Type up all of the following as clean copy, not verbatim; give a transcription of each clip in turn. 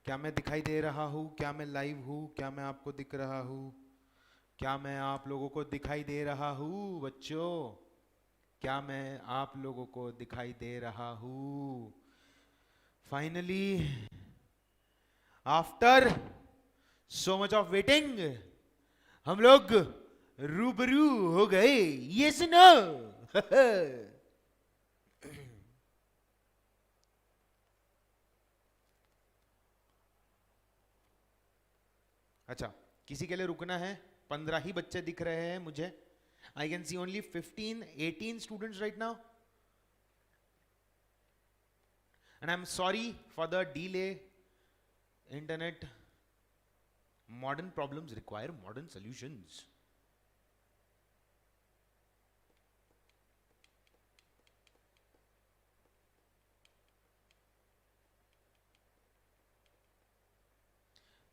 क्या मैं दिखाई दे रहा हूँ? क्या मैं लाइव हूँ? क्या मैं आपको दिख रहा हूँ? क्या मैं आप लोगों को दिखाई दे रहा हूँ बच्चों? क्या मैं आप लोगों को दिखाई दे रहा हूँ? Finally after so much of waiting हम लोग रूबरू हो गए। Yes no? अच्छा, किसी के लिए रुकना है? 15 ही बच्चे दिख रहे हैं मुझे। I can see only 15-18 students right now, and I am sorry for the delay. Internet, modern problems require modern solutions.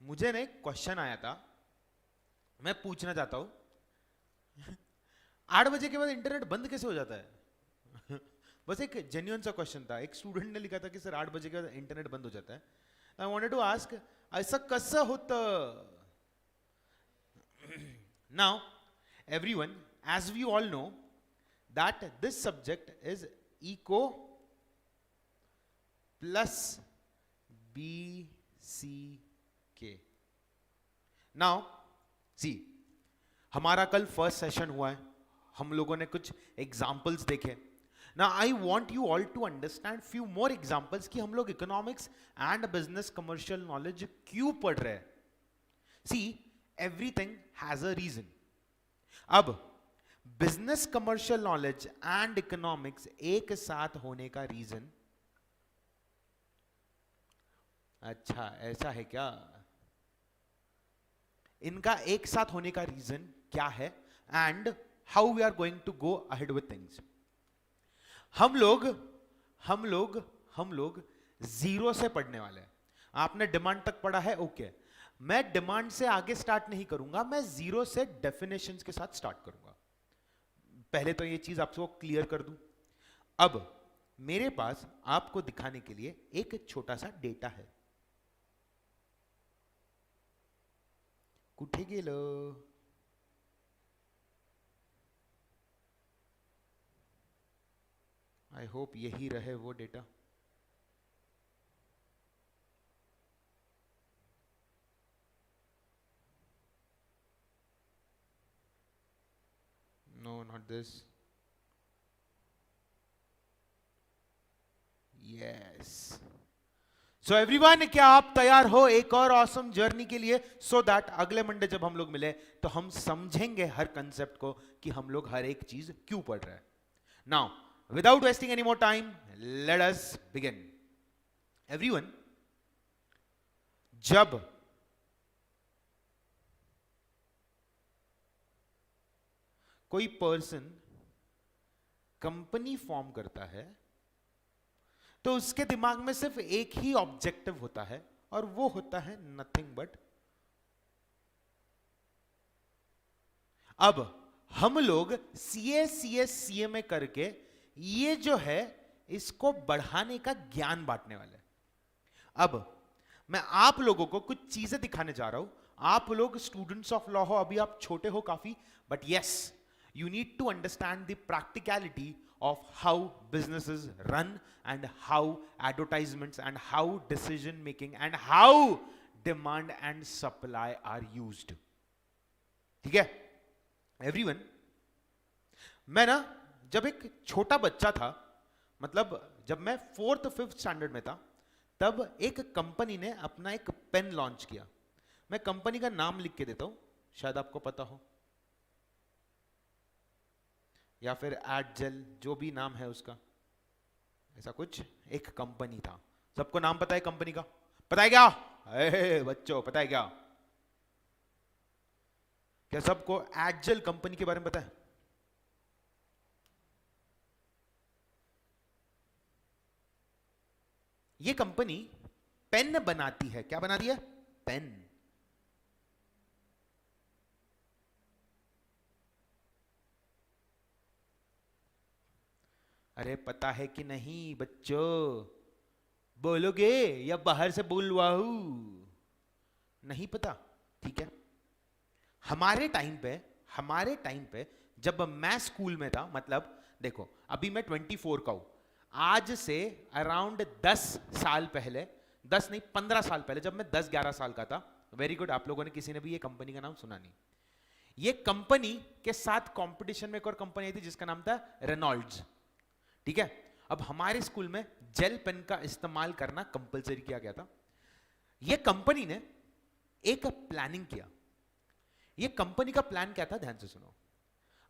मुझे ना एक क्वेश्चन आया था, मैं पूछना चाहता हूं। 8 बजे के बाद इंटरनेट बंद कैसे हो जाता है? बस एक जेन्युइन सा क्वेश्चन था। एक स्टूडेंट ने लिखा था कि सर 8 बजे के बाद इंटरनेट बंद हो जाता है। आई वांटेड टू आस्क, ऐसा कसं होतं? Now everyone, as we all know that this subject is eco plus BCK. Now see, हमारा कल फर्स्ट सेशन हुआ है, हम लोगों ने कुछ एग्जाम्पल्स देखे। ना I want you all to understand few more examples कि हम लोग economics and business commercial knowledge क्यों पढ़ रहे हैं। See, everything has a reason. अब business commercial knowledge and economics एक साथ होने का रीजन, अच्छा ऐसा है क्या? इनका एक साथ होने का रीजन क्या है and how we are going to go ahead with things. हम लोग हम लोग हम लोग जीरो से पढ़ने वाले हैं। आपने डिमांड तक पढ़ा है, ओके। मैं डिमांड से आगे स्टार्ट नहीं करूंगा, मैं जीरो से डेफिनेशंस के साथ स्टार्ट करूंगा। पहले तो ये चीज आपको क्लियर कर दूं। अब मेरे पास आपको दिखाने के लिए एक छोटा सा डेटा है। कुठे गेलं? आई होप यही रहे वो data. No, not this. Yes. So everyone, क्या आप तैयार हो एक और ऑसम जर्नी के लिए? सो दैट अगले मंडे जब हम लोग मिले तो हम समझेंगे हर कंसेप्ट को कि हम लोग हर एक चीज क्यों पढ़ रहे हैं। Now without wasting any more time, let us begin. Everyone, जब कोई पर्सन कंपनी फॉर्म करता है तो उसके दिमाग में सिर्फ एक ही ऑब्जेक्टिव होता है, और वो होता है नथिंग बट। अब हम लोग सीए सीएस सीएमए करके ये जो है इसको बढ़ाने का ज्ञान बांटने वाले हैं। अब मैं आप लोगों को कुछ चीजें दिखाने जा रहा हूं। आप लोग स्टूडेंट्स ऑफ लॉ हो, अभी आप छोटे हो काफी, but yes, you need to understand the practicality of how businesses run and how advertisements and how decision making and how demand and supply are used. ठीक है एवरीवन? मैं ना जब एक छोटा बच्चा था, मतलब जब मैं 4th-5th स्टैंडर्ड में था, तब एक कंपनी ने अपना एक पेन लॉन्च किया। मैं कंपनी का नाम लिख के देता हूं, शायद आपको पता हो, या फिर एडजेल, जो भी नाम है उसका, ऐसा कुछ एक कंपनी था। सबको नाम पता है कंपनी का? पता है क्या? बच्चों पता है क्या? क्या सबको एडजेल कंपनी के बारे में पता है? ये कंपनी पेन बनाती है। क्या बनाती है? पेन। अरे पता है कि नहीं बच्चों? बोलोगे या बाहर से बोलवाऊ? नहीं पता, ठीक है। हमारे टाइम पे जब मैं स्कूल में था, मतलब देखो अभी मैं 24 का हूं, आज से अराउंड 10 साल पहले, 10 नहीं 15 साल पहले, जब मैं 10-11 साल का था, वेरी गुड, आप लोगों ने किसी ने भी ये कंपनी का नाम सुना नहीं। ये कंपनी के साथ कंपटीशन में एक और कंपनी आई थी जिसका नाम था रेनॉल्ड्स, ठीक है। अब हमारे स्कूल में जेल पेन का इस्तेमाल करना कंपलसरी किया गया था। ये कंपनी ने एक प्लानिंग किया। ये कंपनी का प्लान क्या था, ध्यान से सुनो।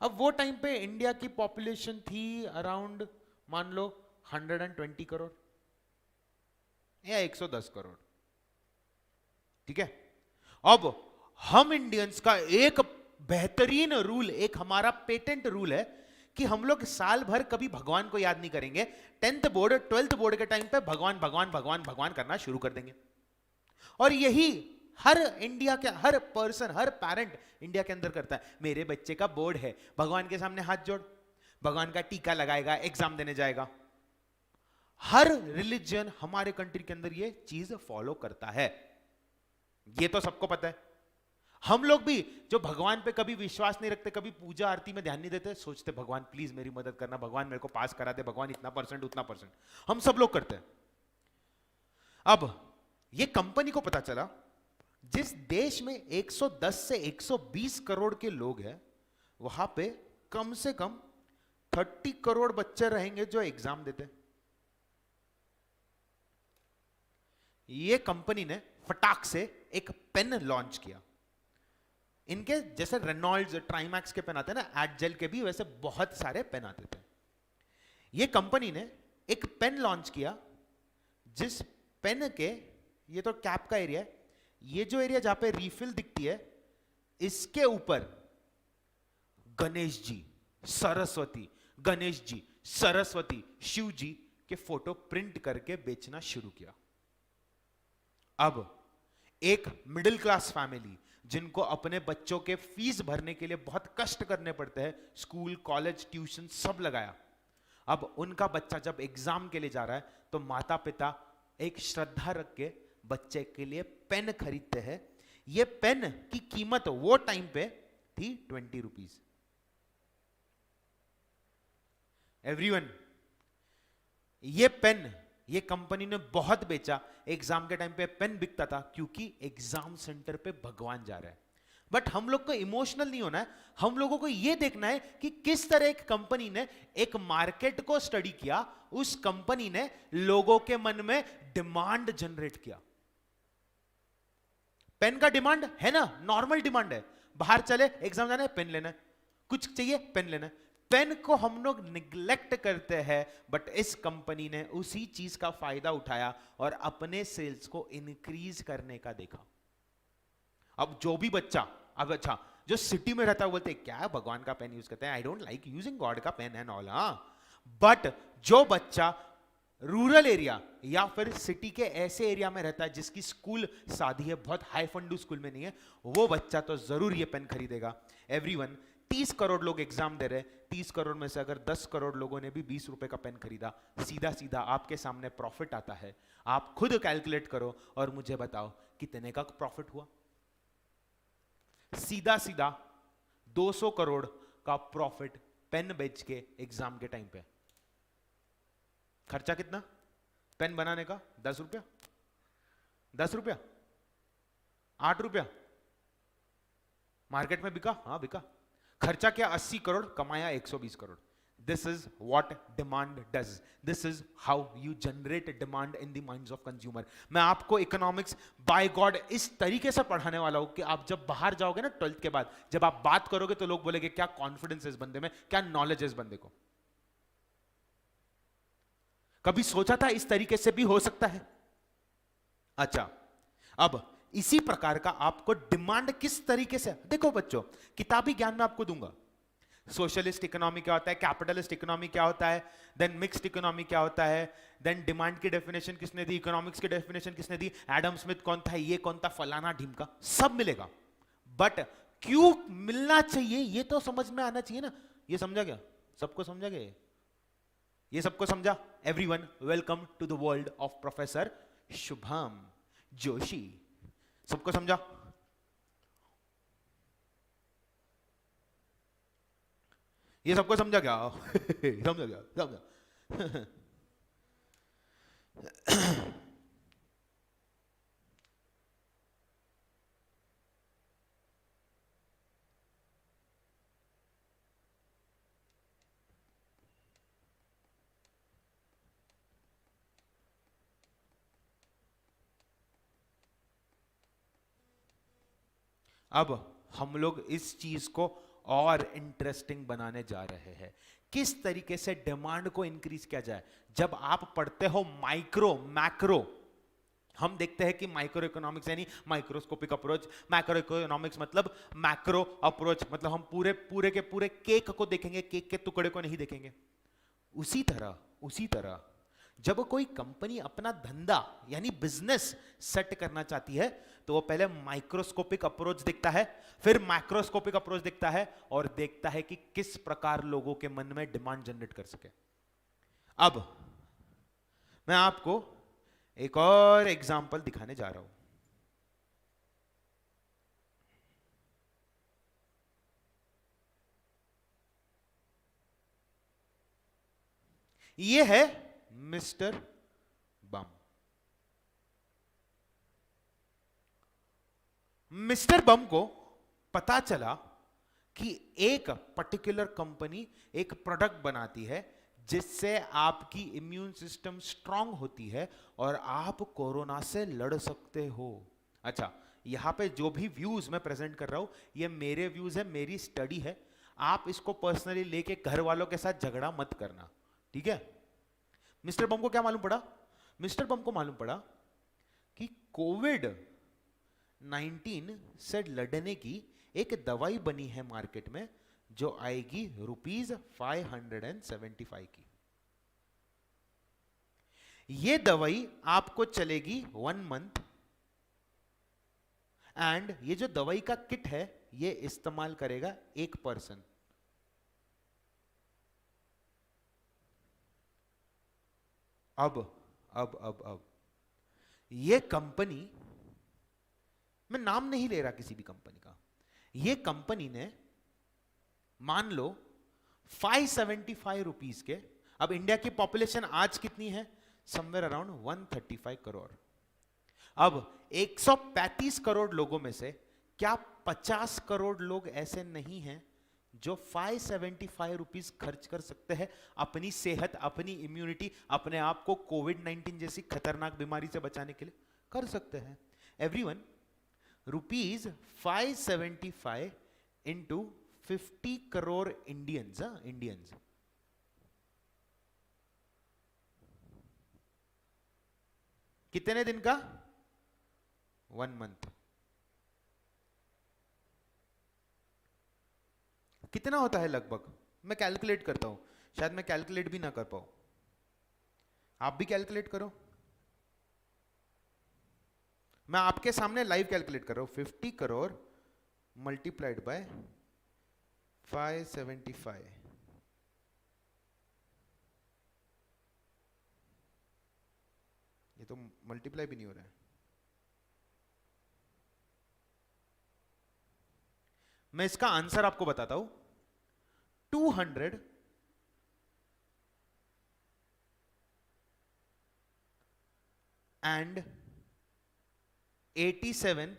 अब वो टाइम पे इंडिया की पॉपुलेशन थी अराउंड, मान लो 120 करोड़ या 110 करोड़, ठीक है। अब हम इंडियंस का एक बेहतरीन रूल, एक हमारा पेटेंट रूल है कि हम लोग साल भर कभी भगवान को याद नहीं करेंगे। 10th बोर्ड 12th बोर्ड के टाइम पे भगवान भगवान भगवान भगवान करना शुरू कर देंगे। और यही हर इंडिया के हर पर्सन, हर पेरेंट इंडिया के अंदर करता है। मेरे बच्चे का बोर्ड है, भगवान के सामने हाथ जोड़, भगवान का टीका लगाएगा, एग्जाम देने जाएगा। हर रिलीजन हमारे कंट्री के अंदर ये चीज फॉलो करता है, ये तो सबको पता है। हम लोग भी जो भगवान पे कभी विश्वास नहीं रखते, कभी पूजा आरती में ध्यान नहीं देते, सोचते भगवान प्लीज मेरी मदद करना, भगवान मेरे को पास करा दे, भगवान इतना परसेंट उतना परसेंट, हम सब लोग करते हैं। अब ये कंपनी को पता चला जिस देश में 110 से 120 करोड़ के लोग हैं, वहां पे कम से कम 30 करोड़ बच्चे रहेंगे जो एग्जाम देते हैं। ये कंपनी ने फटाक से एक पेन लॉन्च किया। इनके जैसे रेनॉल्ड्स, ट्राइमैक्स के पेन आते हैं ना, एडजेल के भी वैसे बहुत सारे पेन आते थे। ये कंपनी ने एक पेन लॉन्च किया जिस पेन के, ये तो कैप का एरिया है, ये जो एरिया जहां पे रिफिल दिखती है, इसके ऊपर गणेश जी, सरस्वती, गणेश जी, सरस्वती, शिव जी के फोटो प्रिंट करके बेचना शुरू किया। अब एक मिडिल क्लास फैमिली जिनको अपने बच्चों के फीस भरने के लिए बहुत कष्ट करने पड़ते हैं, स्कूल, कॉलेज, ट्यूशन सब लगाया, अब उनका बच्चा जब एग्जाम के लिए जा रहा है तो माता पिता एक श्रद्धा रख के बच्चे के लिए पेन खरीदते हैं। ये पेन की कीमत वो टाइम पे थी 20 रुपीज। एवरीवन, ये पेन ये कंपनी ने बहुत बेचा। एग्जाम के टाइम पे पेन बिकता था क्योंकि एग्जाम सेंटर पे भगवान जा रहा है। बट हम लोग को इमोशनल नहीं होना है, हम लोगों को यह देखना है कि किस तरह एक कंपनी ने एक मार्केट को स्टडी किया, उस कंपनी ने लोगों के मन में डिमांड जनरेट किया। पेन का डिमांड है ना, नॉर्मल डिमांड है, बाहर चले एग्जाम जाना है पेन लेना है, कुछ चाहिए पेन लेना है। पेन को हम लोग निग्लेक्ट करते हैं, बट इस कंपनी ने उसी चीज का फायदा उठाया और अपने सेल्स को इंक्रीज करने का देखा। अब जो भी बच्चा, अब अच्छा जो सिटी में रहता है बोलते हैं क्या भगवान का पेन यूज करते हैं, I don't like using God का पेन एंड ऑल। बट जो बच्चा रूरल एरिया या फिर सिटी के ऐसे एरिया में रहता है जिसकी स्कूल सादी है, बहुत हाई फंडू स्कूल में नहीं है, वो बच्चा तो जरूर ये पेन खरीदेगा। एवरीवन, 30 करोड़ लोग एग्जाम दे रहे, 30 करोड़ में से अगर 10 करोड़ लोगों ने भी 20 रुपए का पेन खरीदा, सीधा सीधा आपके सामने प्रॉफिट आता है। आप खुद कैलकुलेट करो और मुझे बताओ कितने का प्रॉफिट हुआ। सीधा सीधा 200 करोड़ का प्रॉफिट पेन बेच के एग्जाम के टाइम पे। खर्चा कितना पेन बनाने का? 10 रुपया, 10 रुपया, 8 रुपया। मार्केट में बिका, हाँ बिका। खर्चा क्या? 80 करोड़, कमाया 120 crore. This is what demand does, this is how you generate demand in the minds of consumer. मैं आपको इकोनॉमिक्स बाय गॉड इस तरीके से पढ़ाने वाला हूं कि आप जब बाहर जाओगे ना 12th के बाद, जब आप बात करोगे तो लोग बोलेंगे क्या कॉन्फिडेंस है इस बंदे में, क्या नॉलेज है इस बंदे को। कभी सोचा था इस तरीके से भी हो सकता है? अच्छा, अब इसी प्रकार का आपको डिमांड किस तरीके से, देखो बच्चों, किताबी ज्ञान में आपको दूंगा। सोशलिस्ट इकोनॉमी क्या होता है, कैपिटलिस्ट इकोनॉमी क्या होता है, देन मिक्स्ड इकोनॉमी क्या होता है, देन डिमांड की डेफिनेशन किसने दी, इकोनॉमिक्स की डेफिनेशन किसने दी, एडम स्मिथ कौन था, ये कौन था, फलाना ढिमका, सब मिलेगा। बट क्यों मिलना चाहिए ये तो समझ में आना चाहिए ना। ये समझा गया? सबको समझा गया? ये सबको समझा? Everyone, welcome to the world of professor Shubham Joshi. सबको समझा? ये सबको समझा क्या? समझा क्या? समझा? अब हम लोग इस चीज को और इंटरेस्टिंग बनाने जा रहे हैं। किस तरीके से डिमांड को इंक्रीज किया जाए। जब आप पढ़ते हो माइक्रो मैक्रो, हम देखते हैं कि माइक्रो इकोनॉमिक्स यानी माइक्रोस्कोपिक अप्रोच, मैक्रो इकोनॉमिक्स मतलब मैक्रो अप्रोच, मतलब हम पूरे पूरे के पूरे केक को देखेंगे, केक के टुकड़े को नहीं देखेंगे। उसी तरह जब कोई कंपनी अपना धंधा यानी बिजनेस सेट करना चाहती है तो वो पहले माइक्रोस्कोपिक अप्रोच देखता है, फिर मैक्रोस्कोपिक अप्रोच देखता है और देखता है कि किस प्रकार लोगों के मन में डिमांड जनरेट कर सके। अब मैं आपको एक और एग्जांपल दिखाने जा रहा हूं। यह है मिस्टर बम। मिस्टर बम को पता चला कि एक पर्टिकुलर कंपनी एक प्रोडक्ट बनाती है जिससे आपकी इम्यून सिस्टम स्ट्रांग होती है और आप कोरोना से लड़ सकते हो। अच्छा, यहां पे जो भी व्यूज मैं प्रेजेंट कर रहा हूं ये मेरे व्यूज है, मेरी स्टडी है। आप इसको पर्सनली लेके घर वालों के साथ झगड़ा मत करना, ठीक है? मिस्टर बम को क्या मालूम पड़ा? मिस्टर बम को मालूम पड़ा कि कोविड 19 से लड़ने की एक दवाई बनी है मार्केट में जो आएगी ₹575 की। ये दवाई आपको चलेगी 1 मंथ एंड ये जो दवाई का किट है ये इस्तेमाल करेगा एक पर्सन। अब ये कंपनी, मैं नाम नहीं ले रहा किसी भी कंपनी का, ये कंपनी ने मान लो 575 रुपीज के, अब इंडिया की पॉपुलेशन आज कितनी है? Somewhere around 135 crore. अब 135 करोड़ लोगों में से क्या 50 करोड़ लोग ऐसे नहीं हैं जो 575 रुपीज खर्च कर सकते हैं अपनी सेहत, अपनी इम्यूनिटी, अपने आप को कोविड 19 जैसी खतरनाक बीमारी से बचाने के लिए? कर सकते हैं। Everyone, ₹575 into 50 crore Indians, Indians, कितने दिन का? 1 मंथ। कितना होता है लगभग? मैं कैलकुलेट करता हूं, शायद मैं कैलकुलेट भी ना कर पाऊं, आप भी कैलकुलेट करो। मैं आपके सामने लाइव कैलकुलेट कर रहा हूं। 50 करोड़ मल्टीप्लाइड बाय 575, ये तो मल्टीप्लाई भी नहीं हो रहा है। मैं इसका आंसर आपको बताता हूं। 287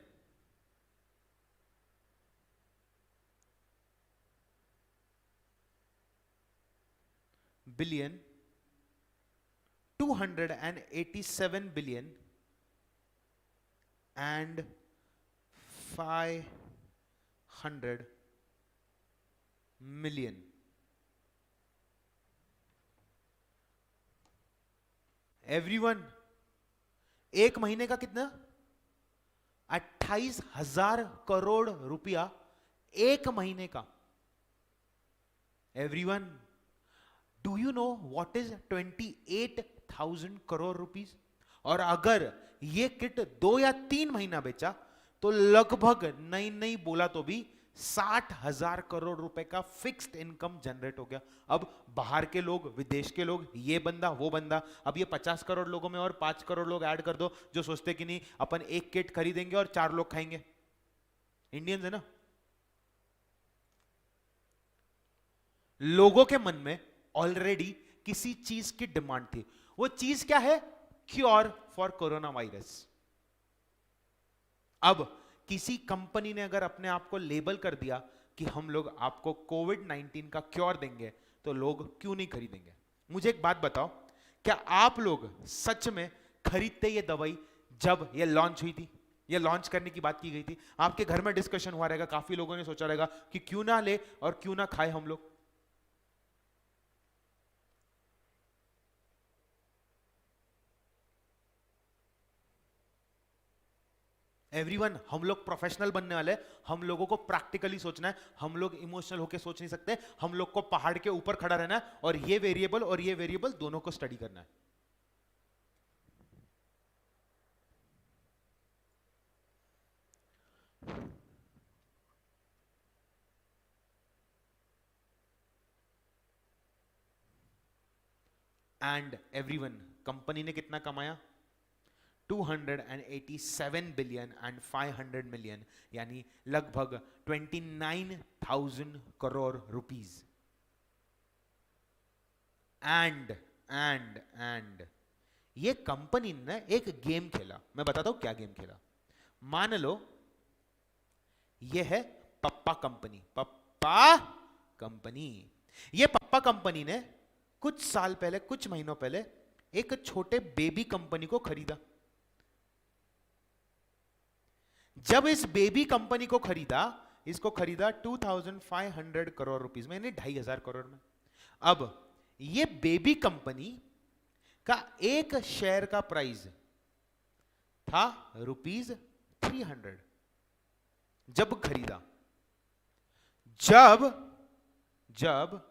billion, 287 billion and 500 million। Everyone, एक महीने का कितना? 28,000 करोड़ रुपया एक महीने का। Everyone, do you know what is 28,000 crore rupees? और अगर ये किट 2 या 3 महीना बेचा तो लगभग नहीं बोला तो भी 60,000 करोड़ रुपए का फिक्स्ड इनकम जनरेट हो गया। अब बाहर के लोग, विदेश के लोग, ये बंदा वो बंदा, अब ये 50 करोड़ लोगों में और 5 करोड़ लोग ऐड कर दो जो सोचते कि नहीं अपन एक किट खरीदेंगे और 4 लोग खाएंगे। इंडियंस है ना। लोगों के मन में ऑलरेडी किसी चीज की डिमांड थी। वो चीज क्या है? Cure for corona virus. अब किसी कंपनी ने अगर अपने आप को लेबल कर दिया कि हम लोग आपको कोविड-19 का क्योर देंगे, तो लोग क्यों नहीं खरीदेंगे? मुझे एक बात बताओ, क्या आप लोग सच में खरीदते ये दवाई जब ये लॉन्च हुई थी? ये लॉन्च करने की बात की गई थी, आपके घर में डिस्कशन हुआ रहेगा, काफी लोगों ने सोचा रहेगा कि क्यों ना ले और क्यों ना खाए हम लोग। एवरीवन, हम लोग प्रोफेशनल बनने वाले हैं, हम लोगों को प्रैक्टिकली सोचना है, हम लोग इमोशनल होकर सोच नहीं सकते। हम लोग को पहाड़ के ऊपर खड़ा रहना है और ये वेरिएबल दोनों को स्टडी करना है। एंड एवरीवन, कंपनी ने कितना कमाया? 287 बिलियन एंड 500 मिलियन, यानी लगभग 29,000 करोड़ रुपीस। एंड ये कंपनी ने एक गेम खेला। मैं बताता हूं क्या गेम खेला। मान लो ये है पप्पा कंपनी। पप्पा कंपनी, ये पप्पा कंपनी ने कुछ साल पहले, कुछ महीनों पहले एक छोटे बेबी कंपनी को खरीदा। जब इस बेबी कंपनी को खरीदा, इसको खरीदा 2,500 करोड़ रुपीस में, यानी 2,500 करोड़ में। अब ये बेबी कंपनी का एक शेयर का प्राइस था ₹300 जब खरीदा। जब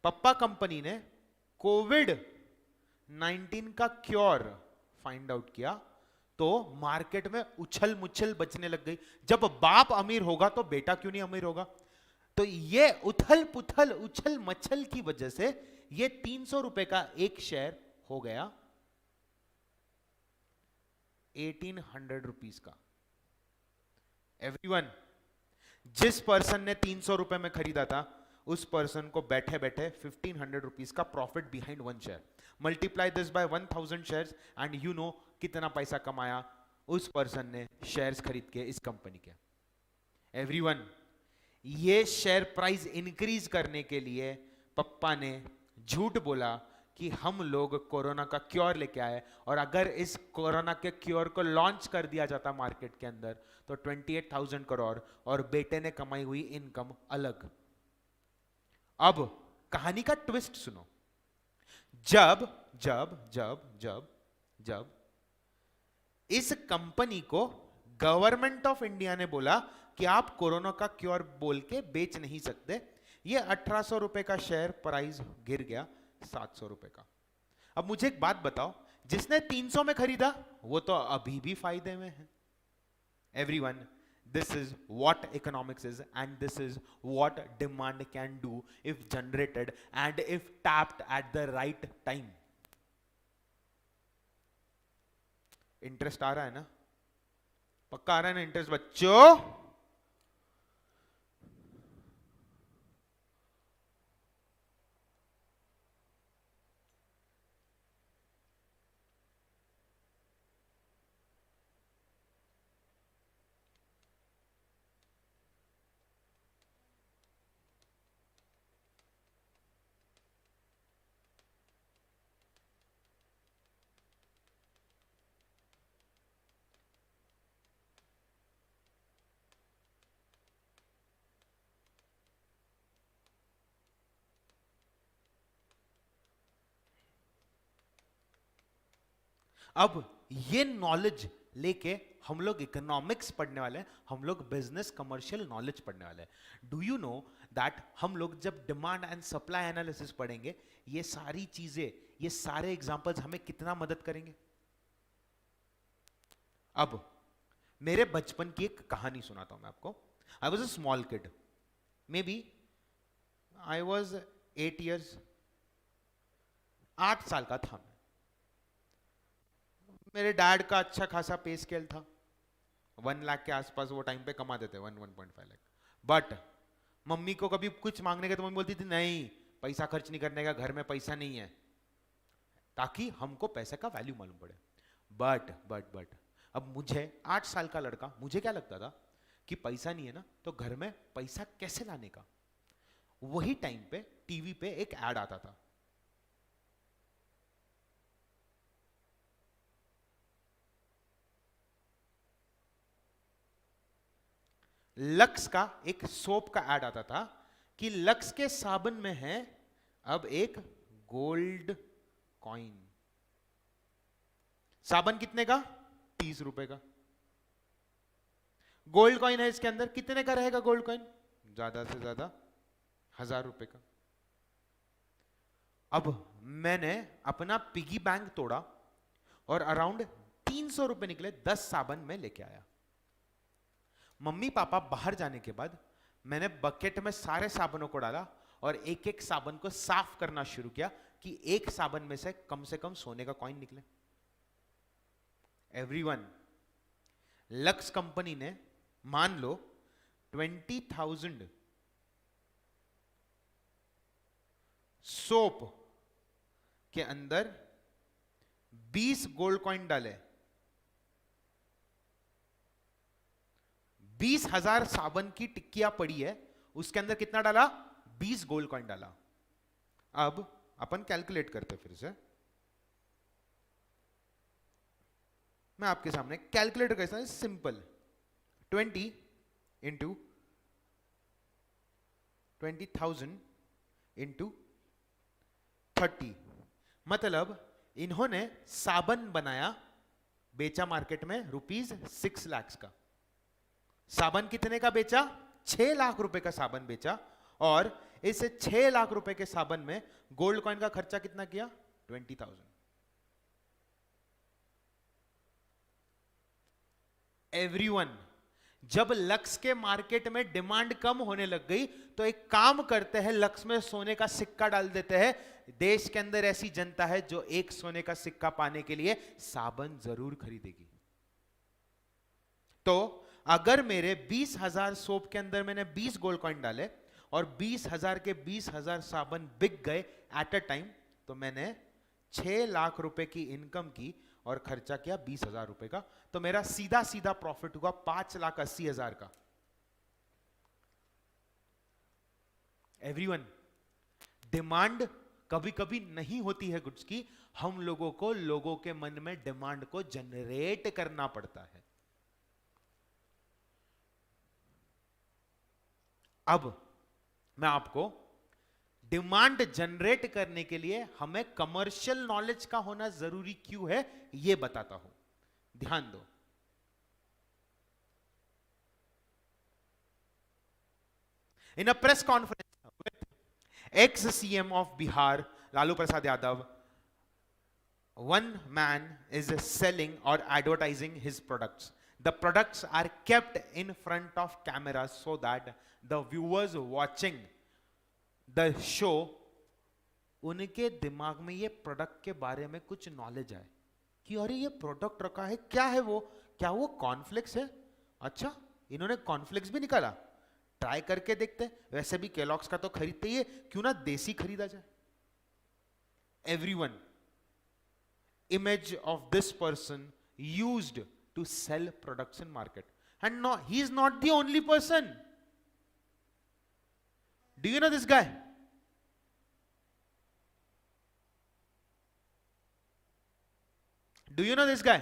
पप्पा कंपनी ने कोविड-19 का क्योर फाइंड आउट किया, तो मार्केट में उछल मुछल बचने लग गई। जब बाप अमीर होगा तो बेटा क्यों नहीं अमीर होगा? तो ये उथल पुथल, उछल मछल की वजह से ये 300 रुपए का एक शेयर हो गया 1,800 रुपीस का। एवरीवन, जिस पर्सन ने 300 रुपए में खरीदा था, उस पर्सन को बैठे बैठे 1,500 रुपीस का profit behind one share. Multiply this by 1,000 shares and you know कितना पैसा कमाया उस पर्सन ने शेयर्स खरीद के इस कंपनी के। एवरीवन, ये शेयर प्राइस इंक्रीज करने के लिए पप्पा ने झूठ बोला कि हम लोग कोरोना का क्योर लेके आए, और अगर इस कोरोना के क्योर को लॉन्च कर दिया जाता मार्केट के अंदर तो 28,000 करोड़ और बेटे ने कमाई हुई इनकम अलग। अब कहानी का ट्विस्ट सुनो। जब जब जब जब जब इस कंपनी को गवर्नमेंट ऑफ इंडिया ने बोला कि आप कोरोना का क्योर बोल के बेच नहीं सकते, ये 1,800 रुपए का शेयर प्राइस गिर गया 700 रुपए का। अब मुझे एक बात बताओ, जिसने 300 में खरीदा वो तो अभी भी फायदे में है। Everyone, this is what economics is, and this is what demand can do if generated and if tapped at the right time. Interest आ रहा है ना? पक्का आ रहा है ना इंटरेस्ट बच्चों? अब ये नॉलेज लेके हम लोग इकोनॉमिक्स पढ़ने वाले हैं, हम लोग बिजनेस कमर्शियल नॉलेज पढ़ने वाले हैं। डू यू नो दैट हम लोग जब डिमांड एंड सप्लाई एनालिसिस पढ़ेंगे, ये सारी चीजें, ये सारे एग्जांपल्स हमें कितना मदद करेंगे? अब मेरे बचपन की एक कहानी सुनाता हूं मैं आपको। I was a small kid, maybe I was 8 years, 8 साल का था मैं। मेरे डैड का अच्छा खासा पे स्केल था, 1 लाख के आसपास वो टाइम पे कमाते थे, 1.5 लाख। बट मम्मी को कभी कुछ मांगने के तो मम्मी बोलती थी नहीं, पैसा खर्च नहीं करने का, घर में पैसा नहीं है, ताकि हमको पैसे का वैल्यू मालूम पड़े। बट अब मुझे 8 साल का लड़का, मुझे क्या लगता था कि पैसा नहीं है ना तो घर में पैसा कैसे लाने का। वही टाइम पे टीवी पे एक एड आता था, लक्स का एक सोप का ऐड आता था कि लक्स के साबुन में है अब एक गोल्ड कॉइन। साबुन कितने का? 30 रुपए का। गोल्ड कॉइन है इसके अंदर, कितने का रहेगा गोल्ड कॉइन? ज्यादा से ज्यादा 1000 रुपए का। अब मैंने अपना पिगी बैंक तोड़ा और अराउंड 300 रुपए निकले, 10 साबुन में लेके आया। मम्मी पापा बाहर जाने के बाद मैंने बकेट में सारे साबुनों को डाला और एक एक साबुन को साफ करना शुरू किया कि एक साबुन में से कम सोने का कॉइन निकले। एवरीवन, लक्स कंपनी ने मान लो 20,000 सोप के अंदर 20 गोल्ड कॉइन डाले, 20,000 साबुन की टिक्कियां पड़ी है, उसके अंदर कितना डाला? 20 गोल्ड कॉइन डाला। अब अपन कैलकुलेट करते फिर से, मैं आपके सामने कैलकुलेटर कैसा है, सिंपल। 20 इंटू 20,000 इंटू 30, मतलब इन्होंने साबुन बनाया, बेचा मार्केट में ₹6 लाख का। साबुन कितने का बेचा? 6 लाख रुपए का साबुन बेचा, और इस 6 लाख रुपए के साबुन में गोल्ड कॉइन का खर्चा कितना किया? 20,000। एवरीवन, जब लक्स के मार्केट में डिमांड कम होने लग गई तो एक काम करते हैं, लक्स में सोने का सिक्का डाल देते हैं। देश के अंदर ऐसी जनता है जो एक सोने का सिक्का पाने के लिए साबुन जरूर खरीदेगी। तो अगर मेरे 20,000 सोप के अंदर मैंने 20 गोल्ड कॉइन डाले और 20,000 के 20,000 साबुन बिक गए एट अ टाइम, तो मैंने 6 लाख रुपए की इनकम की और खर्चा किया 20,000 रुपए का, तो मेरा सीधा सीधा प्रॉफिट हुआ 5,80,000 का। एवरीवन, डिमांड कभी कभी नहीं होती है गुड्स की, हम लोगों को लोगों के मन में डिमांड को जनरेट करना पड़ता है। अब मैं आपको डिमांड जनरेट करने के लिए हमें कमर्शियल नॉलेज का होना जरूरी क्यों है, यह बताता हूं, ध्यान दो। In a press conference with ex CM of Bihar Lalu Prasad Yadav, one man is selling or advertising his products. The products are kept in front of cameras so that the viewers watching the show, उनके दिमाग में ये product के बारे में कुछ knowledge आए कि अरे ये प्रोडक्ट रखा है, क्या है वो, क्या वो कॉर्नफ्लेक्स है? अच्छा, इन्होंने कॉर्नफ्लेक्स भी निकाला, ट्राई करके देखते, वैसे भी केलॉग्स का तो खरीदते ही है, क्यों ना देसी खरीदा जाए। Everyone, image of this person used to sell products in market, and no, he is not the only person. Do you know this guy? Do you know this guy?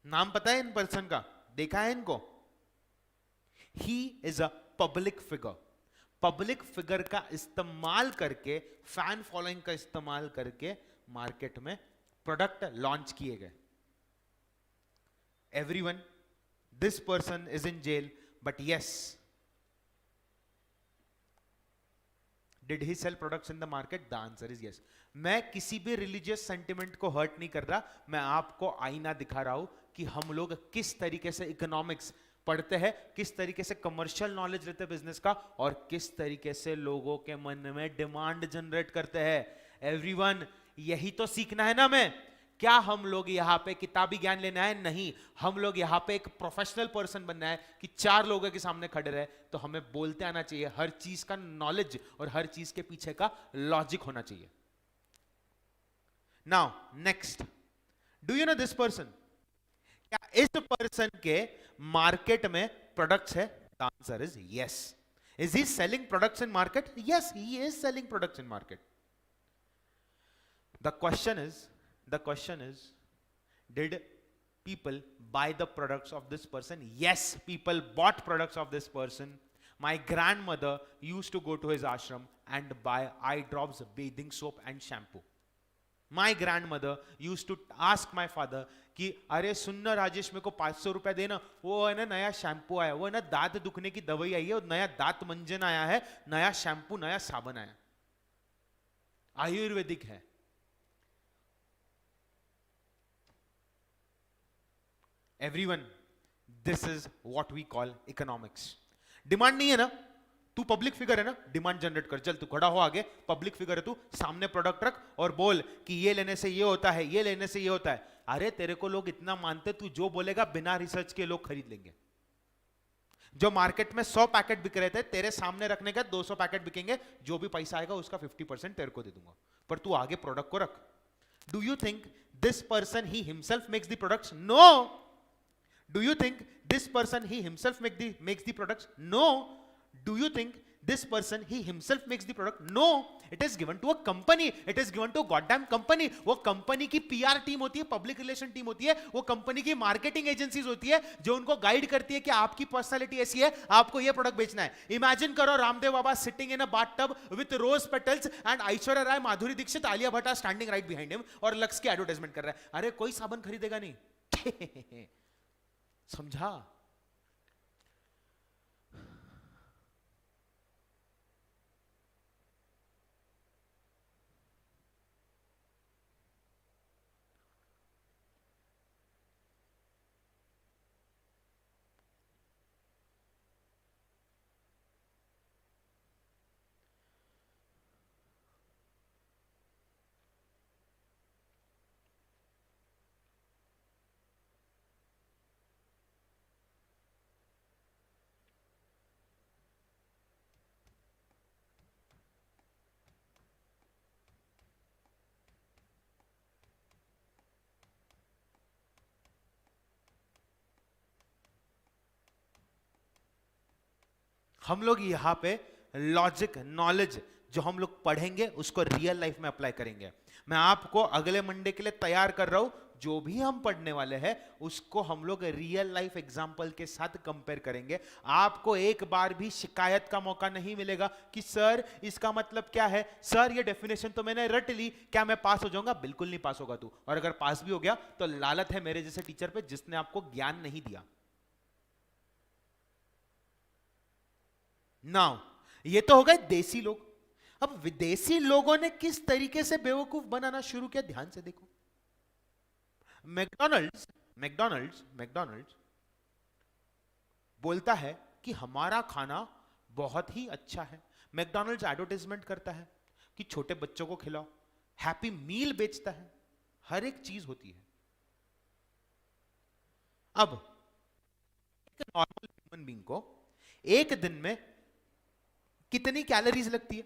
नाम पता है इन पर्सन का? देखा है इनको? He is a public figure. Public figure का इस्तेमाल करके, फैन फॉलोइंग का इस्तेमाल करके मार्केट में प्रोडक्ट लॉन्च किए गए। everyone, this person is in jail, but yes, did he sell products in the market? The answer is yes. मैं किसी भी रिलीजियस सेंटिमेंट को हर्ट नहीं कर रहा, मैं आपको आईना दिखा रहा हूं कि हम लोग किस तरीके से इकोनॉमिक्स पढ़ते हैं, किस तरीके से कमर्शियल नॉलेज लेते हैं बिजनेस का, और किस तरीके से लोगों के मन में डिमांड जनरेट करते हैं. एवरीवन, यही तो सीखना है ना. मैं क्या हम लोग यहाँ पे किताबी ज्ञान लेना है? नहीं, हम लोग यहाँ पे एक प्रोफेशनल पर्सन बनना है कि चार लोगों के सामने खड़े रहे तो हमें बोलते आना चाहिए, हर चीज का नॉलेज और हर चीज के पीछे का लॉजिक होना चाहिए. Now next, do you know this person? क्या इस पर्सन के मार्केट में प्रोडक्ट्स है? The answer is yes. Is he selling products in market? Yes, he is selling products in market. The question is, did people buy the products of this person? Yes, people bought products of this person. My grandmother used to go to his ashram and buy eye drops, bathing soap and shampoo. My grandmother used to ask my father कि अरे सुनना राजेश, मेरे को 500 रुपए देना, वो है ना नया शैम्पू आया, वो है ना दांत दुखने की दवाई आई है, वो नया दांत मंजन आया है, नया शैम्पू नया साबन आया, आयुर्वेदिक है. Everyone, this is what we call economics. Demand नहीं है ना, तू पब्लिक फिगर है ना, डिमांड जनरेट कर. चल तू खड़ा हो आगे, पब्लिक फिगर है तू, सामने प्रोडक्ट रख और बोल कि ये लेने से ये होता है, ये लेने से ये होता है. अरे तेरे को लोग इतना मानते, तू जो बोलेगा बिना रिसर्च के लोग खरीद लेंगे. जो मार्केट में 100 पैकेट बिक रहे थे, तेरे सामने रखने का 200 पैकेट बिकेंगे, जो भी पैसा आएगा उसका 50% तेरे को दे दूंगा, पर तू आगे प्रोडक्ट को रख. Do you think this person he himself makes the products? No. Do you think this person he himself makes the products? No. Do you think this person he himself makes the product? No. It is given to a company. It is given to a goddamn company. वो company की PR team होती है, public relation team होती है, वो company की marketing agencies होती है जो उनको गाइड करती है कि आपकी पर्सनालिटी ऐसी है, आपको ये प्रोडक्ट बेचना है. इमेजिन करो Ramdev Baba sitting in a bathtub with rose petals and Aishwarya Rai, Madhuri Dixit, Alia Bhatt standing right behind him और लक्स की एडवर्टाइजमेंट कर रहा है. अरे कोई साबन खरीदेगा नहीं. समझा? हम लोग यहाँ पे लॉजिक, नॉलेज जो हम लोग पढ़ेंगे उसको रियल लाइफ में अप्लाई करेंगे. मैं आपको अगले मंडे के लिए तैयार कर रहा हूं. जो भी हम पढ़ने वाले हैं उसको हम लोग रियल लाइफ एग्जांपल के साथ कंपेयर करेंगे. आपको एक बार भी शिकायत का मौका नहीं मिलेगा कि सर इसका मतलब क्या है, सर ये डेफिनेशन तो मैंने रट ली, क्या मैं पास हो जाऊंगा? बिल्कुल नहीं पास होगा तू. और अगर पास भी हो गया तो लालत है मेरे जैसे टीचर पे जिसने आपको ज्ञान नहीं दिया. नाउ ये तो हो गए देसी लोग. अब विदेशी लोगों ने किस तरीके से बेवकूफ बनाना शुरू किया, ध्यान से देखो. मैकडॉनल्ड्स मैकडॉनल्ड्स बोलता है कि हमारा खाना बहुत ही अच्छा है. मैकडॉनल्ड्स एडवर्टाइजमेंट करता है कि छोटे बच्चों को खिलाओ, हैप्पी मील बेचता है, हर एक चीज होती है. अब एक नॉर्मल ह्यूमन बीइंग को एक दिन में कितनी कैलोरीज लगती है?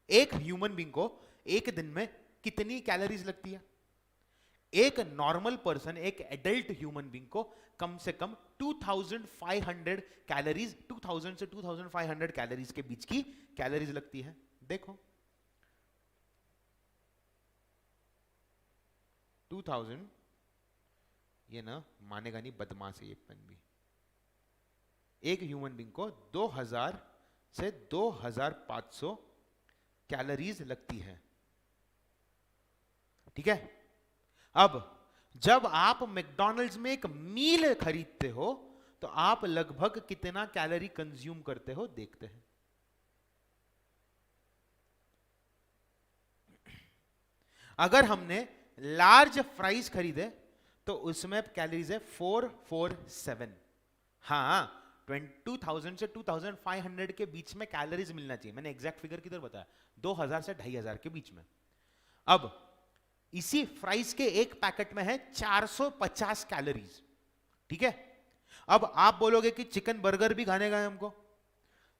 एक ह्यूमन बीइंग को एक दिन में कितनी कैलोरीज लगती है? एक नॉर्मल पर्सन, एक एडल्ट ह्यूमन बीइंग को कम से कम 2500 कैलोरीज, 2000 से 2500 कैलोरीज के बीच की कैलोरीज लगती है. देखो 2000, ये ना मानेगा नहीं, बदमाश है ये पेन भी. एक ह्यूमन बीइंग को 2000 से 2500 कैलोरीज लगती है. ठीक है. अब जब आप मैकडॉनल्ड्स में एक मील खरीदते हो तो आप लगभग कितना कैलोरी कंज्यूम करते हो देखते हैं। अगर हमने लार्ज फ्राइज खरीदे तो उसमें कैलोरीज है 447। हाँ, 2000 से 2500 के बीच में कैलोरीज मिलना चाहिए। मैंने एग्जैक्ट फिगर किधर बताया, 2000 से 2500 के बीच में। अब इसी फ्राइज के एक पैकेट में है 450 कैलोरीज, ठीक है। अब आप बोलोगे कि चिकन बर्गर भी खाने का है हमको।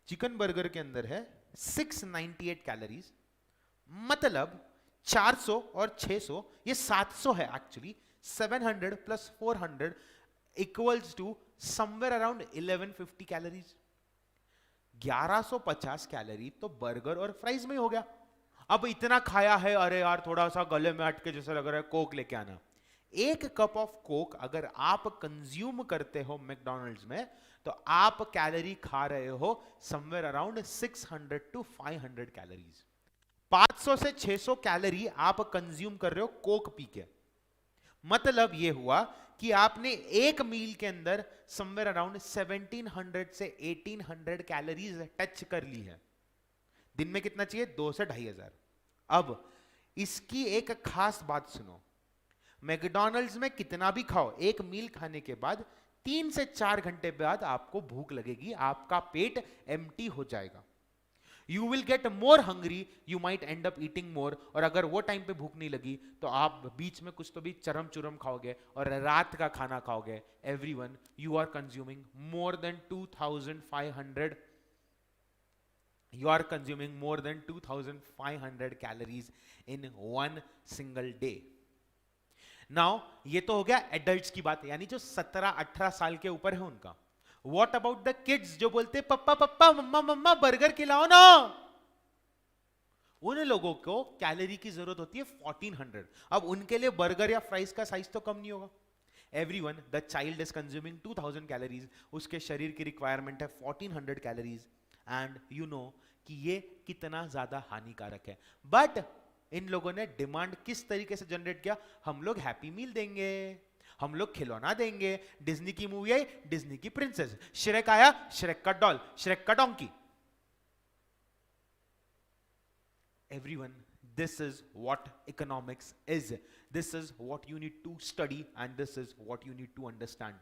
चिकन बर्गर के अंदर है 698 कैलोरीज, मतलब 400 और 600 ये 700 है actually. 700 plus 400 equals to somewhere around 1150 calories. 1150 calorie तो बर्गर और फ्राइज में ही हो गया। अब इतना खाया है, अरे यार थोड़ा सा गले में अटके जैसा लग रहा है, कोक लेके आना। एक कप ऑफ कोक अगर आप कंज्यूम करते हो मैकडॉनल्ड्स में तो आप कैलोरी खा रहे हो समवेयर अराउंड 600 टू 500 कैलोरीज। 500 से 600 कैलोरी आप कंज्यूम कर रहे हो कोक पी के। मतलब ये हुआ कि आपने एक मील के अंदर समवेयर अराउंड 1700 से 1800 कैलोरीज टच कर ली है। दिन में कितना चाहिए, 2 से 2500। अब इसकी एक खास बात सुनो, मैकडॉनल्ड्स में कितना भी खाओ, एक मील खाने के बाद 3 से 4 घंटे बाद आपको भूख लगेगी, आपका पेट एम्प्टी हो जाएगा। You will get more hungry, you might and up eating मोर। और अगर वो टाइम पे भूख नहीं लगी तो आप बीच में कुछ तो भी चरम चुरम खाओगे और रात का खाना खाओगे। Everyone, you are consuming more than 2500, you are consuming more than 2500 calories in one single day. Now ये तो हो गया एडल्ट्स की बात, यानी जो 17-18 साल के ऊपर है उनका। What about the kids जो बोलते पप्पा पप्पा मम्मा मम्मा बर्गर खिलाओ ना, उन लोगों को कैलोरी की जरूरत होती है 1400। अब उनके लिए बर्गर या फ्राइज का साइज तो कम नहीं होगा। Everyone, the child is consuming 2000 calories, उसके शरीर की रिक्वायरमेंट है 1400 कैलोरीज। एंड यू नो कि ये कितना ज्यादा हानिकारक है। बट इन लोगों ने डिमांड किस तरीके से जनरेट किया, हम लोग हैप्पी मील देंगे, हम लोग खिलौना देंगे। डिज्नी की मूवी आई, डिज्नी की प्रिंसेस। श्रेक आया, श्रेक का डॉल, श्रेक का donkey. Everyone, this is what economics is. This is what you need to study and this is what you need to understand.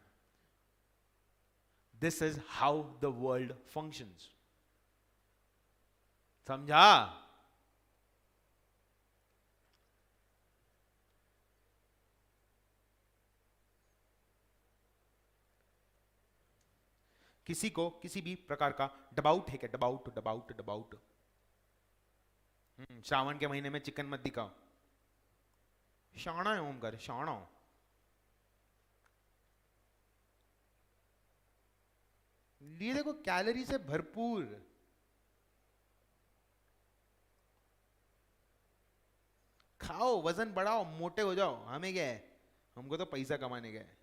This is how the world functions. समझा? किसी को किसी भी प्रकार का डबाउट है क्या? डबाउट डबाउट डबाउट। श्रावण के महीने में चिकन मत दिखाओ। शाना है ओमकार, शाना। ये देखो कैलोरी से भरपूर। खाओ, वजन बढ़ाओ, मोटे हो जाओ, हमें क्या है, हमको तो पैसा कमाने का है।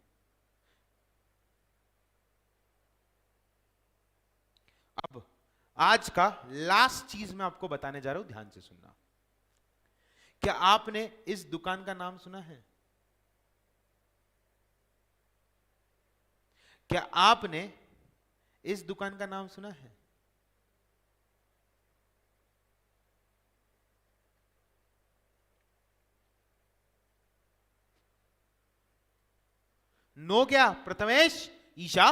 अब आज का लास्ट चीज मैं आपको बताने जा रहा हूं, ध्यान से सुनना। क्या आपने इस दुकान का नाम सुना है? क्या आपने इस दुकान का नाम सुना है? नो क्या प्रथमेश, ईशा,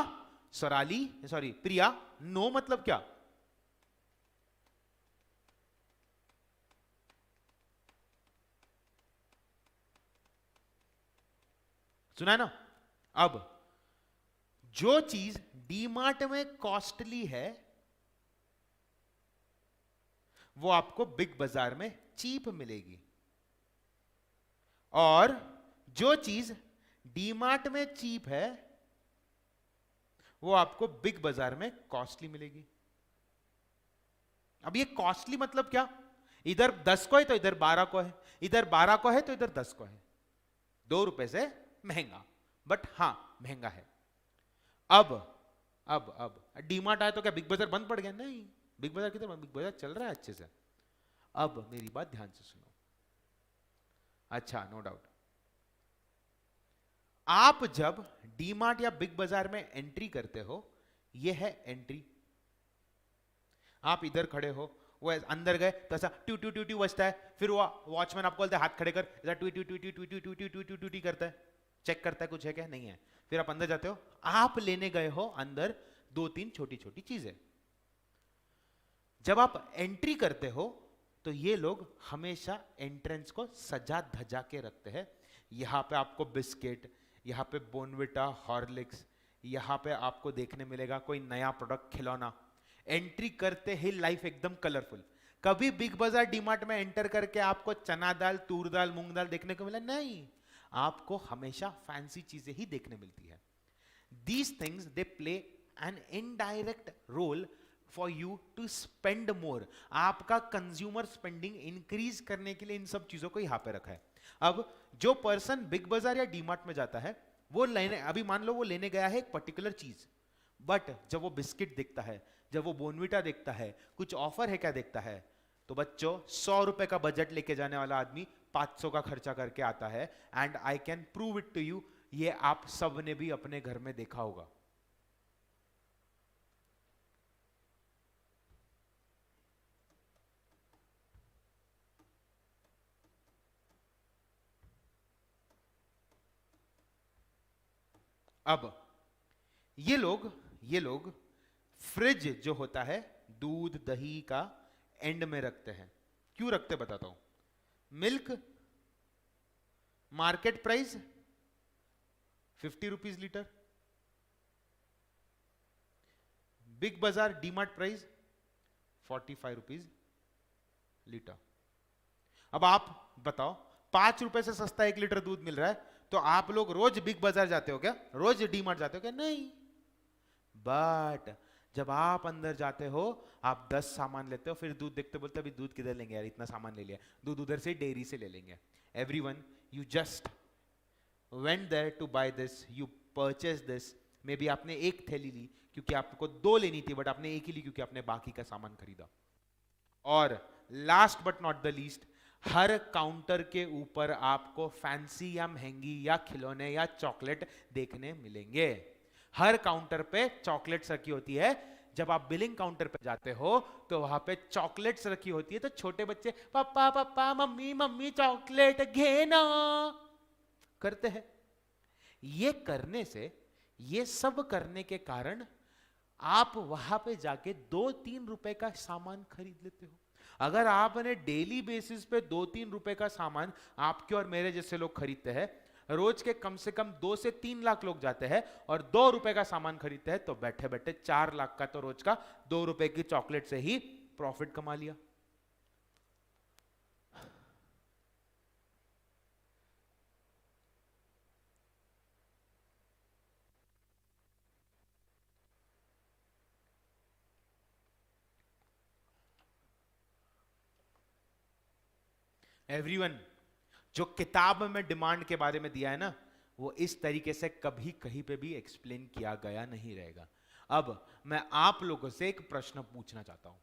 सराली, सॉरी प्रिया, नो मतलब क्या? सुना है ना? अब जो चीज डीमार्ट में कॉस्टली है वो आपको बिग बाजार में चीप मिलेगी, और जो चीज डीमार्ट में चीप है वो आपको बिग बाजार में कॉस्टली मिलेगी। अब ये कॉस्टली मतलब क्या? इधर 10 को है तो इधर 12 को है, इधर 12 को है तो इधर 10 को है। 2 रुपए से महंगा, बट हां महंगा है। अब डीमार्ट आया तो क्या बिग बाजार बंद पड़ गया? नहीं, बिग बाजार किधर, बिग बाजार चल रहा है अच्छे से। अब मेरी बात ध्यान से सुनो। अच्छा, नो डाउट। आप जब डीमार्ट या बिग बाजार में एंट्री करते हो, ये है एंट्री। आप इधर खड़े हो, वो अंदर गए तो ऐसा ट्यू ट्यू ट्यू ट्यू बजता है, फिर वो वॉचमैन आपको बोलता है हाथ खड़े कर, ऐसा ट्यू ट्यू ट्यू ट्यू ट्यू ट्यू ट्यू ट्यू ट्यू ट्यू ट्यू करता है, चेक करता है कुछ है क्या, नहीं है। फिर आप अंदर जाते हो, आप लेने गए हो अंदर दो तीन छोटी छोटी चीजें। जब आप एंट्री करते हो तो ये लोग हमेशा एंट्रेंस को सजा धजा के रखते हैं। यहां पे आपको बिस्किट, यहां पे बोनविटा, हॉर्लिक्स, यहां पे आपको देखने मिलेगा कोई नया प्रोडक्ट, खिलौना। एंट्री करते ही लाइफ एकदम कलरफुल। कभी बिग बाजार डीमार्ट में एंटर करके आपको चना दाल, तूर दाल, मूंग दाल देखने को मिला? नहीं, आपको हमेशा फैंसी चीजें ही देखने मिलती है। These things they play an indirect role for you to spend more. आपका कंज्यूमर स्पेंडिंग इंक्रीज करने के लिए इन सब चीजों को यहां पे रखा है। अब जो पर्सन बिग बाजार या डीमार्ट में जाता है, वो लेने, अभी मान लो वो लेने गया है एक पर्टिकुलर चीज, बट जब वो बिस्किट देखता है, जब वो बोनविटा देखता है, कुछ ऑफर है क्या देखता है, तो बच्चों 100 रुपए का बजट लेके जाने वाला आदमी 500 का खर्चा करके आता है। And I can prove it to you, ये आप सब ने भी अपने घर में देखा होगा। अब ये लोग फ्रिज जो होता है दूध दही का एंड में रखते हैं। क्यों रखते बताता हूं। Milk market price 50 rupees litre, big बाजार डीमार्ट प्राइस 45 रुपीज लीटर। अब आप बताओ, 5 रुपए से सस्ता 1 लीटर दूध मिल रहा है, तो आप लोग रोज बिग बाजार जाते हो क्या? रोज डीमार्ट जाते हो क्या? नहीं। बट जब आप अंदर जाते हो, आप 10 सामान लेते हो, फिर दूध देखते बोलते अभी दूध किधर लेंगे यार, इतना सामान ले लिया, दूध उधर से डेयरी से ले लेंगे। Everyone, you just went there to buy this, you purchase this. Maybe आपने एक थैली ली क्योंकि आपको 2 लेनी थी, बट आपने एक ही ली क्योंकि आपने बाकी का सामान खरीदा। और last but not the least, her counter के ऊपर आपको फैंसी या महंगी या खिलौने या चॉकलेट देखने मिलेंगे। हर काउंटर पे चॉकलेट्स रखी होती है। जब आप बिलिंग काउंटर पे जाते हो तो वहां पे चॉकलेट्स रखी होती है, तो छोटे बच्चे पापा पापा मम्मी मम्मी चॉकलेट घेना करते हैं। ये करने से, ये सब करने के कारण आप वहां पे जाके 2-3 रुपए का सामान खरीद लेते हो। अगर आपने डेली बेसिस पे 2-3 रुपए का सामान, आपके और मेरे जैसे लोग खरीदते हैं, रोज के कम से कम 2 से 3 लाख लोग जाते हैं और 2 रुपए का सामान खरीदते हैं, तो बैठे बैठे 4 लाख का तो रोज का 2 रुपए की चॉकलेट से ही प्रॉफिट कमा लिया। एवरीवन, जो किताब में डिमांड के बारे में दिया है ना, वो इस तरीके से कभी कहीं पे भी एक्सप्लेन किया गया नहीं रहेगा। अब मैं आप लोगों से एक प्रश्न पूछना चाहता हूं।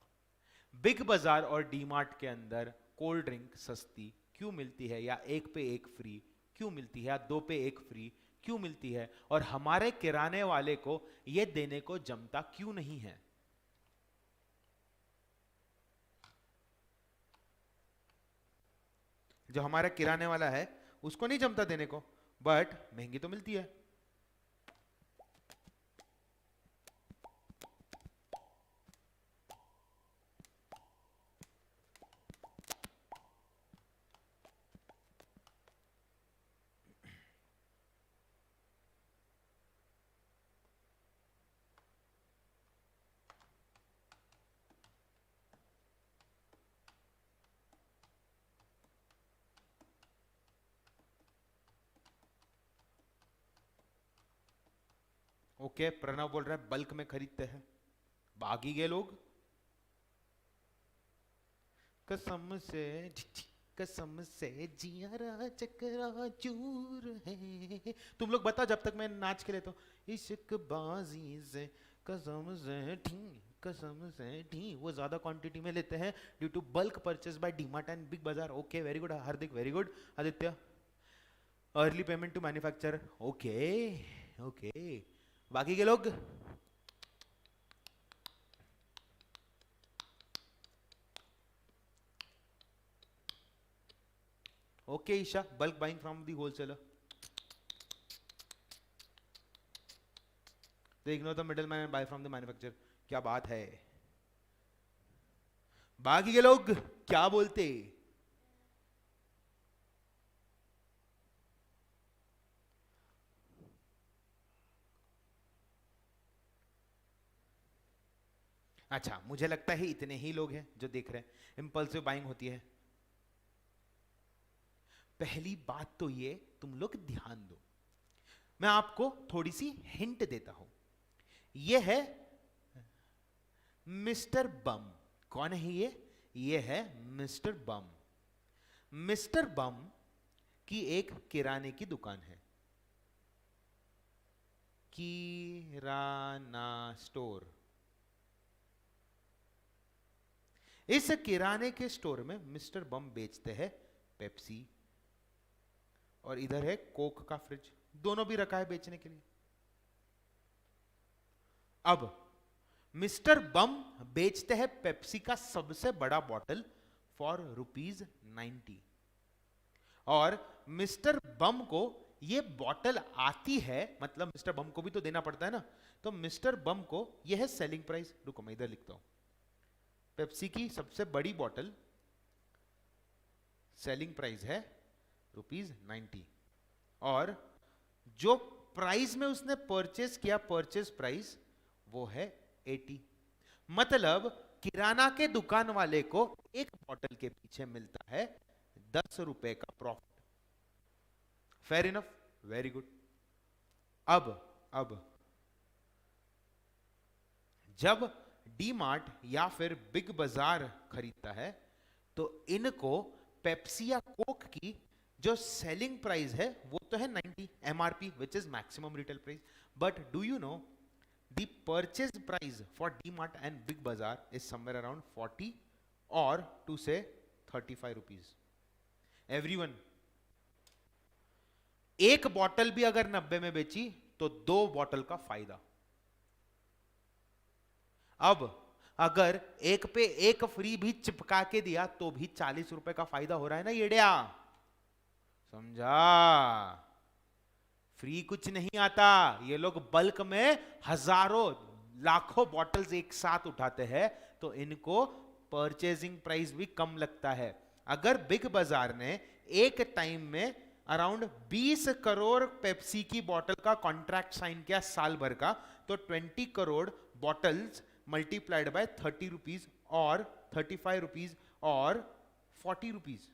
बिग बाजार और डीमार्ट के अंदर कोल्ड ड्रिंक सस्ती क्यों मिलती है, या 1 पे 1 फ्री क्यों मिलती है, या 2 पे 1 फ्री क्यों मिलती है, और हमारे किराने वाले को यह देने को जमता क्यों नहीं है? जो हमारा किराने वाला है उसको नहीं जमता देने को, बट महंगी तो मिलती है। ओके, प्रणव बोल रहा है बल्क में खरीदते हैं, भागी गए लोग। कसम से जियारा चकरा चूर है। तुम लोग बताओ, जब तक मैं नाच के लेता हूँ इश्क बाजी से कसम से ठी, कसम से ठी, वो ज्यादा क्वांटिटी में लेते हैं due to bulk purchase by DMart and Big Bazaar. Okay, very good Hardik, very good Aditya. Early payment to manufacture, okay okay. बाकी के लोग okay. Isha, bulk buying from the wholesaler, they ignore the middleman and buy from the manufacturer। क्या बात है। बाकी के लोग क्या बोलते? अच्छा, मुझे लगता है इतने ही लोग हैं जो देख रहे हैं। इंपल्सिव बाइंग होती है। पहली बात तो ये तुम लोग ध्यान दो, मैं आपको थोड़ी सी हिंट देता हूं। ये है मिस्टर बम। कौन है ये? ये है मिस्टर बम। मिस्टर बम की एक किराने की दुकान है, किराना स्टोर। इस किराने के स्टोर में मिस्टर बम बेचते हैं पेप्सी, और इधर है कोक का फ्रिज, दोनों भी रखा है बेचने के लिए। अब मिस्टर बम बेचते हैं पेप्सी का सबसे बड़ा बॉटल फॉर ₹90, और मिस्टर बम को ये बॉटल आती है, मतलब मिस्टर बम को भी तो देना पड़ता है ना, तो मिस्टर बम को यह है सेलिंग प्राइस। रुको मैं इधर लिखता हूं, पेप्सी की सबसे बड़ी बॉटल सेलिंग प्राइस है ₹90, और जो प्राइस में उसने परचेस किया, परचेस प्राइस वो है 80। मतलब किराना के दुकान वाले को एक बॉटल के पीछे मिलता है 10 रुपए का profit. Fair enough, very good. अब जब डी मार्ट या फिर बिग बाजार खरीदता है, तो इनको पेप्सी या कोक की जो सेलिंग प्राइस है वो तो है 90 MRP, which is maximum retail price. But do you know the purchase price for D mart and Big बाजार इज समवेयर अराउंड 40 और टू से 35 रुपीज। एवरीवन, एक बॉटल भी अगर 90 में बेची तो 2 बॉटल का फायदा। अब अगर एक पे एक फ्री भी चिपका के दिया तो भी 40 रुपए का फायदा हो रहा है ना येड़िया, समझा? फ्री कुछ नहीं आता। ये लोग बल्क में हजारों लाखों बॉटल्स एक साथ उठाते हैं, तो इनको परचेजिंग प्राइस भी कम लगता है। अगर बिग बाजार ने एक टाइम में अराउंड 20 करोड़ पेप्सी की बॉटल का कॉन्ट्रैक्ट साइन किया साल भर का, तो 20 crore bottles multiplied by 30 rupees और 35 रुपीज और 40 रुपीज।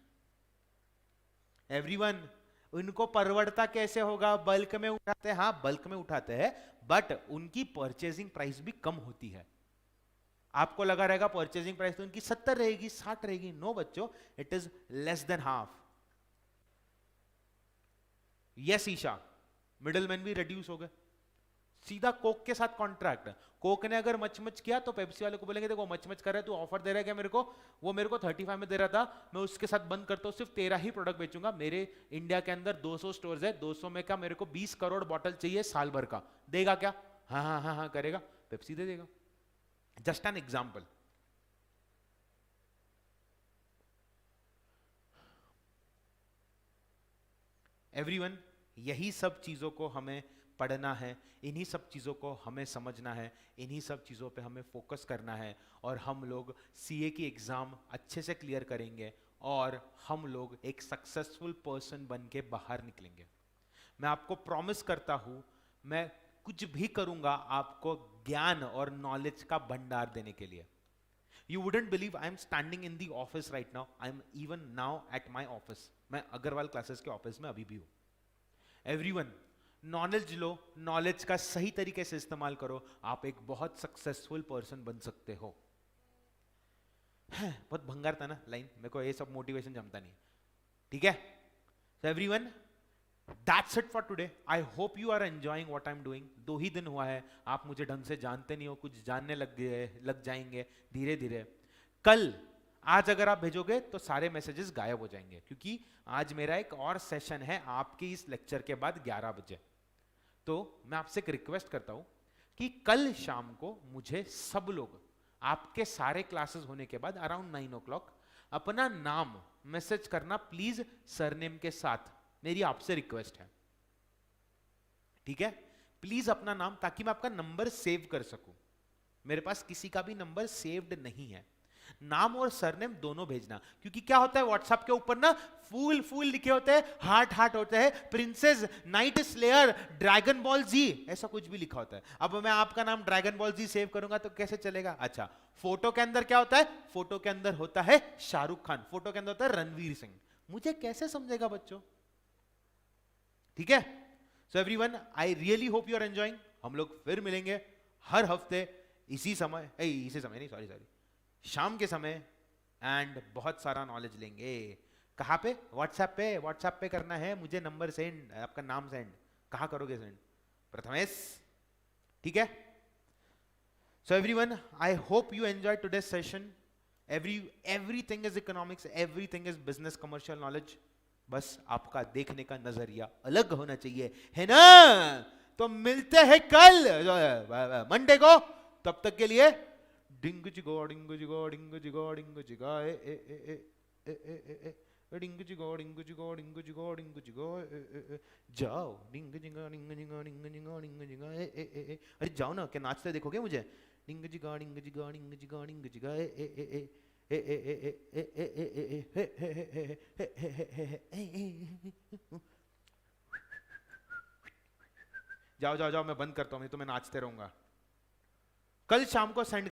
एवरीवन, उनको परवड़ता कैसे होगा? बल्क में उठाते हैं, हाँ बल्क में उठाते हैं, बट उनकी परचेजिंग प्राइस भी कम होती है। आपको लगा रहेगा परचेजिंग प्राइस तो उनकी 70 रहेगी, 60 रहेगी। नो बच्चों, it is less than half. Yes Isha, middleman भी रिड्यूस हो गए। सीधा कोक के साथ कॉन्ट्रैक्ट। कोक ने अगर मच किया तो पेप्सी वाले को बोलेंगे देखो मच कर रहा है, तू ऑफर दे रहा है क्या मेरे को? वो मेरे को 35 में दे रहा था, मैं उसके साथ बंद करता हूं, सिर्फ तेरा ही प्रोडक्ट बेचूंगा। मेरे इंडिया के अंदर 200 स्टोर्स है, 200 में का मेरे को 20 करोड़ बॉटल चाहिए साल भर का। देगा क्या? हाँ हाँ हाँ हाँ करेगा, पेप्सी दे देगा। Just an example. एवरीवन, यही सब चीजों को हमें पढ़ना है, इन्हीं सब चीज़ों को हमें समझना है, इन्हीं सब चीज़ों पे हमें फोकस करना है, और हम लोग सीए की एग्ज़ाम अच्छे से क्लियर करेंगे और हम लोग एक सक्सेसफुल पर्सन बन के बाहर निकलेंगे। मैं आपको प्रॉमिस करता हूँ, मैं कुछ भी करूँगा आपको ज्ञान और नॉलेज का भंडार देने के लिए। You wouldn't believe I am standing in the office right now. I am even now at my office. मैं अग्रवाल क्लासेस के ऑफिस में अभी भी हूँ। Everyone, नॉलेज लो, नॉलेज का सही तरीके से इस्तेमाल करो, आप एक बहुत सक्सेसफुल पर्सन बन सकते हो। बहुत भंगार था ना लाइन, मेरे को ये सब मोटिवेशन जमता नहीं। ठीक है, so everyone, that's it for today. I hope you are enjoying what I'm doing. 2 ही दिन हुआ है, आप मुझे ढंग से जानते नहीं हो, कुछ जानने लग जाएंगे धीरे धीरे। कल आज अगर आप भेजोगे तो सारे मैसेजेस गायब हो जाएंगे, क्योंकि आज मेरा एक और सेशन है आपके इस लेक्चर के बाद 11 बजे। तो मैं आपसे एक रिक्वेस्ट करता हूं कि कल शाम को मुझे सब लोग आपके सारे क्लासेस होने के बाद अराउंड 9 o'clock अपना नाम मैसेज करना प्लीज, सरनेम के साथ, मेरी आपसे रिक्वेस्ट है, ठीक है? प्लीज अपना नाम, ताकि मैं आपका नंबर सेव कर सकूं। मेरे पास किसी का भी नंबर सेव्ड नहीं है। नाम और सरनेम दोनों भेजना, क्योंकि क्या होता है व्हाट्सएप के ऊपर ना फूल फूल लिखे होते हैं, हार्ट हार्ट होते हैं, princess, knight slayer, dragon ball Z, ऐसा कुछ भी लिखा होता है। अब मैं आपका नाम ड्रैगन बॉल जी सेव करूंगा तो कैसे चलेगा? अच्छा, फोटो के अंदर क्या होता है? फोटो के अंदर होता है शाहरुख खान, फोटो के अंदर होता है रणवीर सिंह। मुझे कैसे समझेगा बच्चों? ठीक है? So everyone, I really hope you are enjoying. हम लोग फिर मिलेंगे हर हफ्ते इसी समय नहीं, सॉरी, शाम के समय, एंड बहुत सारा नॉलेज लेंगे। कहाँ पे? व्हाट्सएप पे करना है मुझे नंबर सेंड, आपका नाम सेंड। कहाँ करोगे सेंड? प्रथमेश, ठीक है? So everyone, I hope you enjoy today session. Everything is economics, everything is business, commercial knowledge. बस आपका देखने का नजरिया अलग होना चाहिए, है ना? तो मिलते हैं कल मंडे को। तब तक के लिए डिंग जिगो डिंग जिगो डिंग जिगो डिंग जिगा ए ए ए ए ए ए डिंग जिगो डिंग जिगो डिंग जिगो डिंग जिगो जाओ डिंग जिगा डिंग जिगा डिंग जिगा डिंग जिगा ए ए ए। अरे जाओ ना, क्या नाचते देखोगे मुझे? डिंग जिगा डिंग जिगा डिंग जिगा डिंग जिगा ए ए ए जाओ जाओ जाओ, मैं बंद करता हूँ, नहीं तो मैं नाचते रहूंगा। कल शाम को सेंड